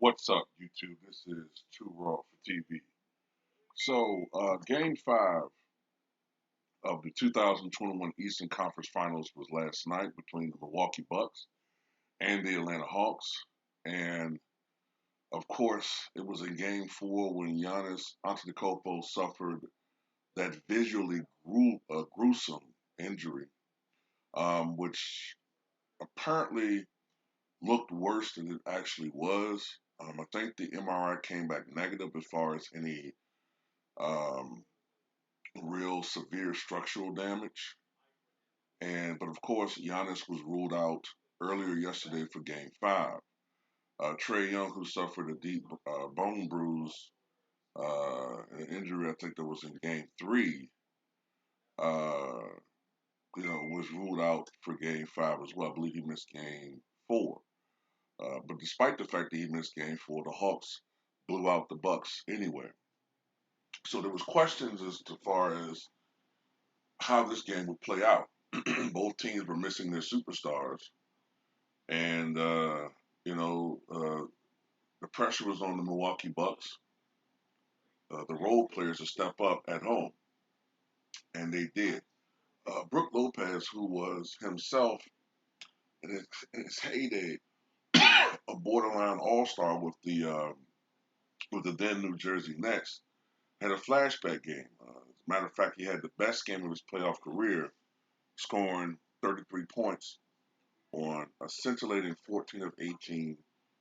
What's up, YouTube? This is Too Raw for TV. Game 5 of the 2021 Eastern Conference Finals was last night between the Milwaukee Bucks and the Atlanta Hawks. And, of course, it was in Game 4 when Giannis Antetokounmpo suffered that visually gruesome injury, which apparently looked worse than it actually was. I think the MRI came back negative as far as any um, real severe structural damage. But of course, Giannis was ruled out earlier yesterday for Game 5. Trey Young, who suffered a deep bone bruise, an injury I think that was in Game 3, uh, was ruled out for Game 5 as well. I believe he missed Game 4. But despite the fact that he missed Game 4, the Hawks blew out the Bucks anyway. So there was questions as to far as how this game would play out. Both teams were missing their superstars, and the pressure was on the Milwaukee Bucks, the role players, to step up at home, and they did. Brook Lopez, who was himself in his heyday a borderline all-star with the then New Jersey Nets, had a flashback game. As a matter of fact, he had the best game of his playoff career, scoring 33 points on a scintillating 14 of 18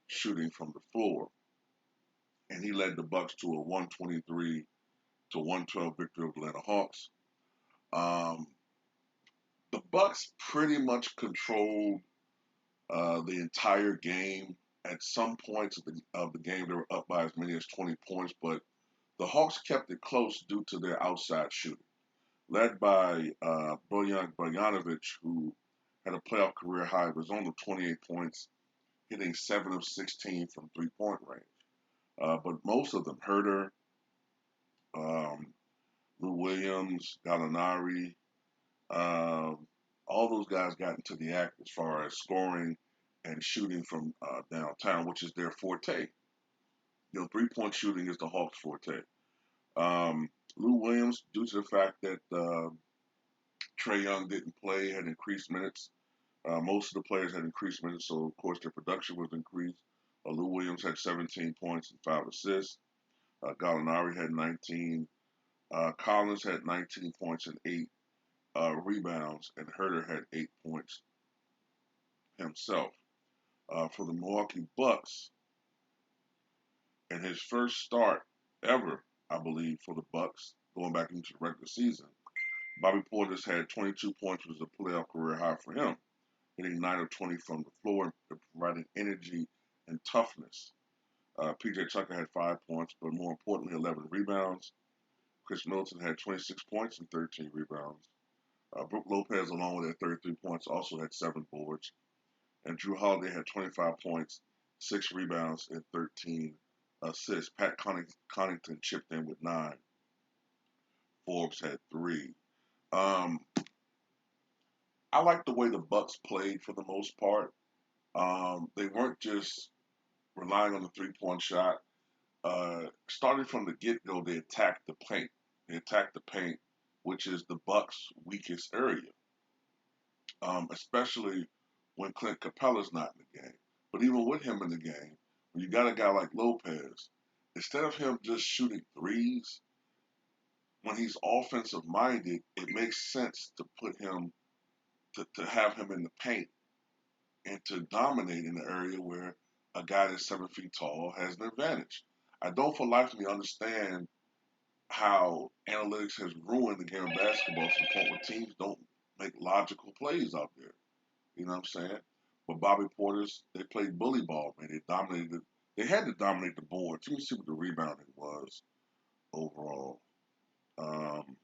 shooting from the floor, and he led the Bucks to a 123 to 112 victory over the Atlanta Hawks. Um, the Bucks pretty much controlled the entire game. At some points of the game, they were up by as many as 20 points, but the Hawks kept it close due to their outside shooting, led by Bojan Bojanovic, who had a playoff career high of his own of 28 points, hitting 7 of 16 from three-point range. But most of them, Herter, um, Lou Williams, Gallinari, all those guys got into the act as far as scoring and shooting from downtown, which is their forte. Three-point shooting is the Hawks' forte. Lou Williams, due to the fact that Trey Young didn't play, had increased minutes. Most of the players had increased minutes, so of course their production was increased. Lou Williams had 17 points and 5 assists. Gallinari had 19. Collins had 19 points and 8 rebounds, and Herter had 8 points himself. For the Milwaukee Bucks, in his first start ever, I believe, for the Bucks, going back into the regular season, Bobby Portis had 22 points, which was a playoff career high for him, hitting 9 of 20 from the floor and providing energy and toughness. PJ Tucker had 5 points, but more importantly, 11 rebounds. Chris Middleton had 26 points and 13 rebounds. Brook Lopez, along with their 33 points, also had 7 boards. And Drew Holiday had 25 points, 6 rebounds, and 13 assists. Pat Connaughton chipped in with 9. Forbes had 3. Um, I like the way the Bucks played for the most part. They weren't just relying on the three-point shot. Starting from the get-go, they attacked the paint. They attacked the paint, which is the Bucks' weakest area, especially when Clint Capella's not in the game. But even with him in the game, when you got a guy like Lopez, instead of him just shooting threes, when he's offensive minded, it makes sense to put him to have him in the paint and to dominate in the area where a guy that's 7 feet tall has an advantage. I don't for life of me understand how analytics has ruined the game of basketball to the point where teams don't make logical plays out there. You know what I'm saying? But Bobby Portis, they played bully ball, man. They dominated. They had to dominate the board. Let me see what the rebounding was overall. Um,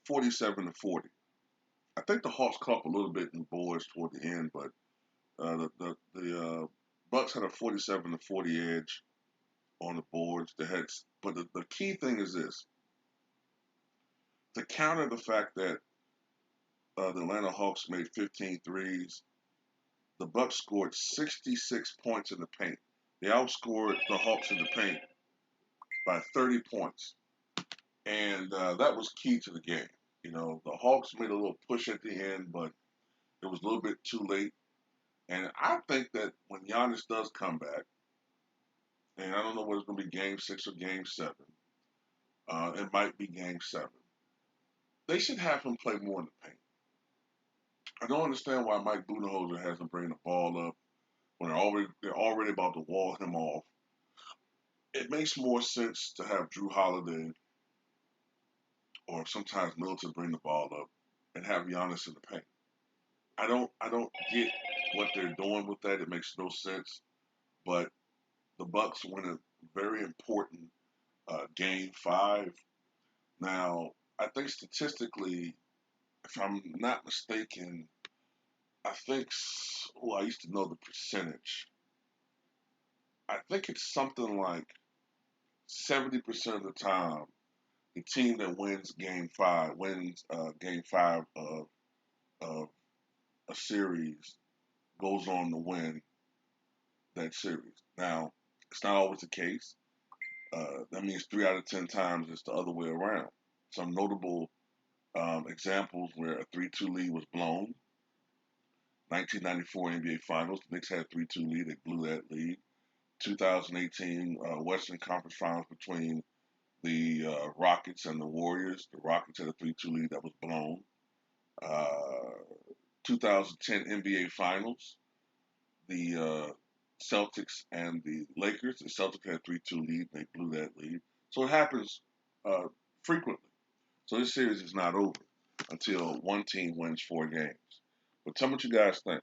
47 to 40. I think the Hawks caught up a little bit in boards toward the end, but the Bucks had a 47 to 40 edge on the boards. But the key thing is this: to counter the fact that the Atlanta Hawks made 15 threes. The Bucks scored 66 points in the paint. They outscored the Hawks in the paint by 30 points. And that was key to the game. You know, the Hawks made a little push at the end, but it was a little bit too late. And I think that when Giannis does come back, and I don't know whether it's going to be game six or game seven, it might be game seven, they should have him play more in the paint. I don't understand why Mike Budenholzer hasn't bring the ball up when they're already about to wall him off. It makes more sense to have Drew Holiday or sometimes Middleton bring the ball up and have Giannis in the paint. I don't get what they're doing with that. It makes no sense. But the Bucks win a very important game five. Now, I think statistically, if I'm not mistaken, I think I used to know the percentage. I think it's something like 70% of the time the team that wins game five of a series goes on to win that series. Now, it's not always the case. That means 3 out of 10 times it's the other way around. Some notable examples where a 3-2 lead was blown. 1994 NBA Finals, the Knicks had a 3-2 lead. They blew that lead. 2018 Western Conference Finals between the Rockets and the Warriors. The Rockets had a 3-2 lead that was blown. Uh, 2010 NBA Finals, the Celtics and the Lakers. The Celtics had a 3-2 lead. They blew that lead. So it happens uh, frequently. So this series is not over until one team wins 4 games. But tell me what you guys think.